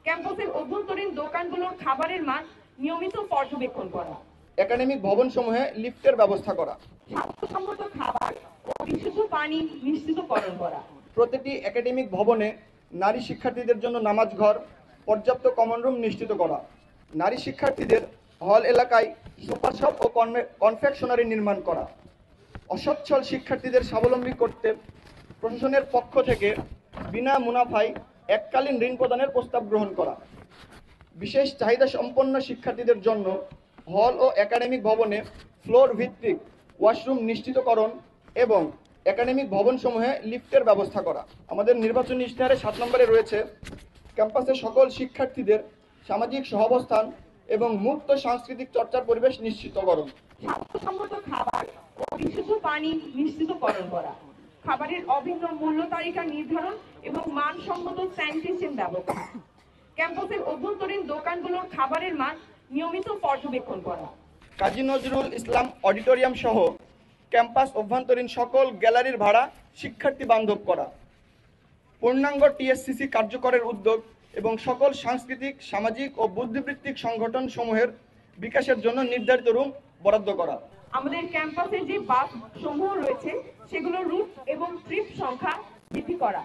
ক্যাম্পাসের অভ্যন্তরীণ দোকানগুলোর খাবারের মান নিয়মিত পর্যবেক্ষণ করা, একাডেমিক ভবনসমূহে লিফটের ব্যবস্থা করা, স্বাস্থ্যসম্মত খাবার ও বিশুদ্ধ পানি নিশ্চিতকরণ করা, প্রতিটি একাডেমিক ভবনে নারী শিক্ষার্থীদের জন্য নামাজ ঘর, পর্যাপ্ত কমন রুম নিশ্চিত করা, নারী শিক্ষার্থীদের হল এলাকায় সুপার শপ ও কনফেকশনারি নির্মাণ করা, অসচ্ছল শিক্ষার্থীদের স্বাবলম্বী করতে প্রশাসনের পক্ষ থেকে বিনা মুনাফায় এককালীন ঋণ প্রদানের প্রস্তাব গ্রহণ করা, বিশেষ চাহিদা সম্পন্ন শিক্ষার্থীদের জন্য হল ও একাডেমিক ভবনে ফ্লোর ভিত্তিক ওয়াশরুম নিশ্চিতকরণ এবং একাডেমিক ভবনসমূহে লিফটের ব্যবস্থা করা। আমাদের নির্বাচনী ইশতেহারে 7 নম্বরে রয়েছে ক্যাম্পাসে সকল শিক্ষার্থীদের সামাজিক সহাবস্থান এবং মুক্ত সাংস্কৃতিক চর্চার পরিবেশ নিশ্চিতকরণ। স্বাস্থ্যসম্মত খাবার ও বিশুদ্ধ পানি নিশ্চিতকরণ করা, খাবারের অভিন্ন মূল্য তালিকা নির্ধারণ এবং মানসম্মত স্যানিটেশন ব্যবস্থা, ক্যাম্পাসের অভ্যন্তরীণ দোকানগুলোর খাবারের মান নিয়মিত পর্যবেক্ষণ করা, কাজী নজরুল ইসলাম অডিটোরিয়াম সহ ক্যাম্পাস অভ্যন্তরীণ সকল গ্যালারির ভাড়া শিক্ষার্থী বান্ধব করা, পূর্ণাঙ্গ টিএসসিসি কার্যকরের উদ্যোগ এবং সকল সাংস্কৃতিক, সামাজিক ও বুদ্ধিবৃত্তিক সংগঠন সমূহের বিকাশের জন্য নির্ধারিত রুম বরাদ্দ করা। আমাদের ক্যাম্পাসে যে বাস সমূহ রয়েছে সেগুলোর রুট এবং ট্রিপ সংখ্যা বৃদ্ধি করা।